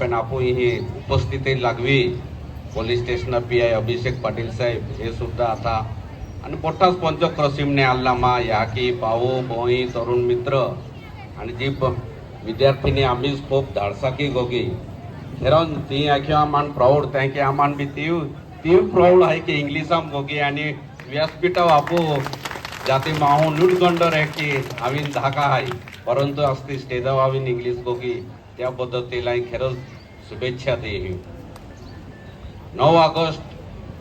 पण आपण ही उपस्थिती लागवी पोलीस स्टेशन PI अभिषेक पाटील साहेब हे सुद्धा आता आणि मोठाच पंच क्रसिमने आल्ला मा या की पाहू बोई तरुण मित्र आणि जी विद्यार्थिनी आम्हीच खूप धाडसाकी गोगी हेरावन ती आखी आमान प्राऊड त्यांके आमान बी ती प्राऊड आहे की इंग्लिशाम गोगी आणि व्यासपीठा वापू जाती माहू लुटगंडर आहे की आम्ही धाका आहे परंतु असती स्टेजाव आम्ही इंग्लिश गोगी त्या पद्धतीला खरंच शुभेच्छा दे 9 ऑगस्ट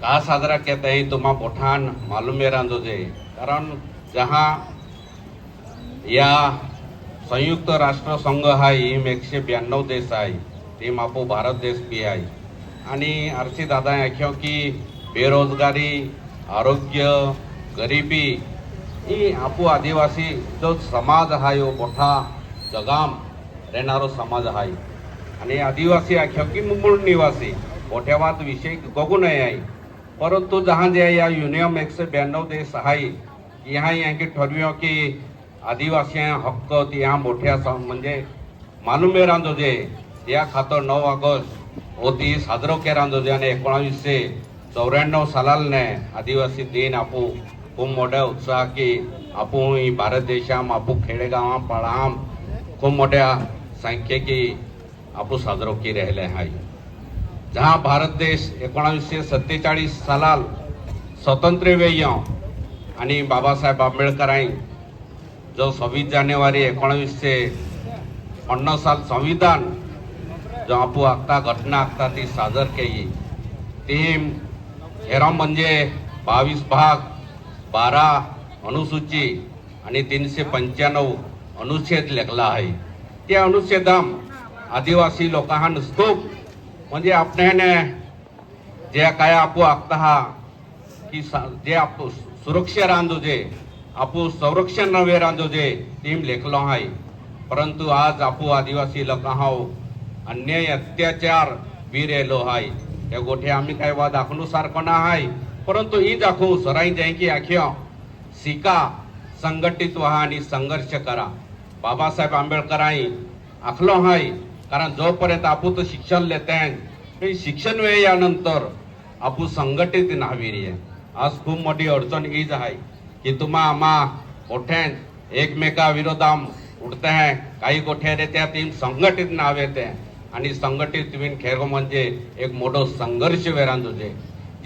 का साजरा करते हैं तुम्हा पठान मालूम है रांधोजे कारण जहाँ या संयुक्त राष्ट्र संघ हा हिम 192 देश आहे टीम आपो भारत देश भी आहे आणि आरसी दादा आख्यो की बेरोजगारी आरोग्य गरिबी ही आपो आदिवासी जो समाज हा यो मोठा जगाम रहणारो समाज आहे आणि आदिवासी आख्यो की मूळ निवासी मोठ्या वाद विषय बघू नये आहे परंतु जहाँ जे या युनियम 192 देश आहे यहाँ यांकी ठरवियो की आदिवासी हक्क यहाँ मोठ्या म्हणजे मालूम आहे रांधोजे या खातर 9 ऑगस्ट होती साजरो के रांधोजे आणि 1994 सालालने आदिवासी दिन आपू खूप मोठ्या उत्साह की आपू ही भारत देशाम आपू खेडेगाव पाळाम खूप मोठ्या संख्येकी आपू साजरो की राहिले आहे जहाँ भारत देश 1947 सालाल स्वतंत्र वेयो आणि बाबासाहेब आंबेडकरांनी जो 26 जानेवारी 1950 साल संविधान जो आपू आखता घटना आखता ती सादर केली ती हेरा म्हणजे 22 भाग 12 अनुसूची आणि 395 अनुच्छेद लेखला आहे त्या अनुच्छेदाम आदिवासी लोकांना स्तूप म्हणजे आपल्याने जे काय आपू आखता हा की जे आपू सुरक्षा रांधोजे आपू संरक्षण नवे रांधोजे टीम लेखलो आहे परंतु आज आपू आदिवासी लोक हाव अन्याय अत्याचार वीर येलो आहे त्या गोठे आम्ही काय वा दाखवू सारखं ना आहे परंतु ही दाखवू सराई जाय की आख्या शिका संघटित व्हा आणि संघर्ष करा बाबासाहेब आंबेडकरांनी आखलो आहे कारण जोपर्यंत आपू तो शिक्षण लेते शिक्षण वेळ यानंतर आपू संघटित नावीरी आहे आज खूप मोठी अडचण हीच आहे की तुम्हा आम्हा मोठ्यान एकमेका विरोधाम उठते हैं काही गोठे रे त्या टीम संघटित नाव येते आणि संघटित विन खेर म्हणजे एक मोठो संघर्ष वेरान तुझे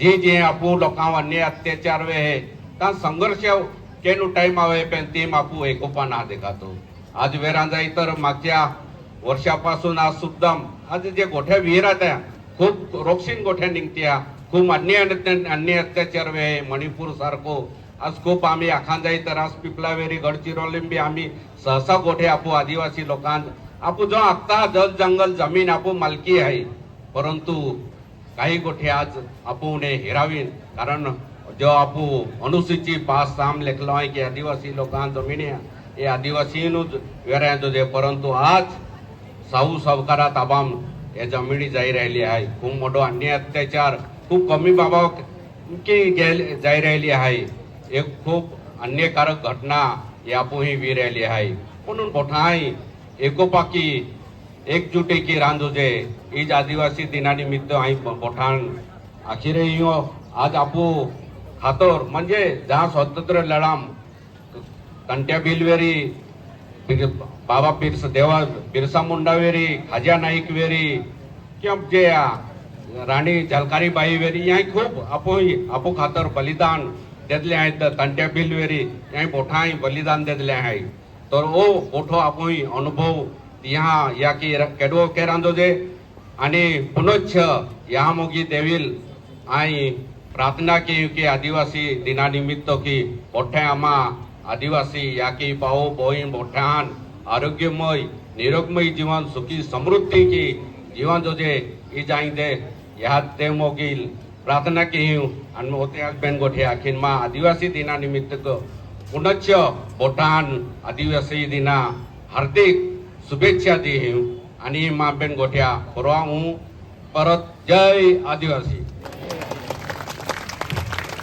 जी जे आपू लोकांवर अन्याय अत्याचार वे है त्या संघर्ष केनु टाइम आवे पण टीम आपू एकोपा ना देखातो आज वेरान जाई तर मागच्या वर्षापासून आज सुद्धा आज जे गोठ्या विहिरा त्या खूप रोक्षीन गोठ्या निघत्या खूप अन्याय अत्याचार वे मणिपूर सारखो आज खूप आम्ही आखान जाई तर आज पिपलावेरी गडचिरोलीम बी आम्ही सहसा गोठे आपू आदिवासी लोकां आपू जो आखता जल जंगल जमीन आपू मालकी आहे परंतु काही गोठे आज आपू ने हिरावीन कारण जो आपू अनुसूची 5 साम लेखलो आहे की आदिवासी लोकां जमिनी हे आदिवासी वेऱ्या जो परंतु आज साहू सावकारात आबाम या जमिनी जाई राहिली आहे खूप मोठो अन्याय अत्याचार खूप कमी बाबा की जाई राहिली आहे एक खूप अन्यायकारक घटना यापूही वीर राहिली आहे म्हणून मोठाई एकोपाकी एकजुटी की रांधोजे ईज आदिवासी दिनानिमित्त आई मोठान आखिर आज आपू खातर म्हणजे जहाँ स्वतंत्र लढाम कंट्या बिलवेरी बाबा बिरसा मुंडा वेरी खाजा नाईक वेरी किंवा जे राणी झलकारीबाई वेरी या खूप आपू खातर बलिदान देतले आहेत तंट्या बिलवेरी या मोठा बलिदान देतले आहे तर ओ मोठो आपण अनुभव यहाँ या की केडवो के रांधोजे आणि पुनच्छ या मोगी देवील आई प्रार्थना की आदिवासी दिनानिमित्त की मोठ्या आम्हा आदिवासी या की पाओ बोईन मोठ्यान आरोग्यमय निरोगमय जीवन सुखी समृद्धी की जीवन जो जे ई जाई दे या ते मोगील प्रार्थना की आणि होते बेन गोठे आखिन मा आदिवासी दिनानिमित्त पुनच्छ बोटान आदिवासी दिना हार्दिक शुभेच्छा दी आणि मा बेन गोठ्या परवा परत जय आदिवासी।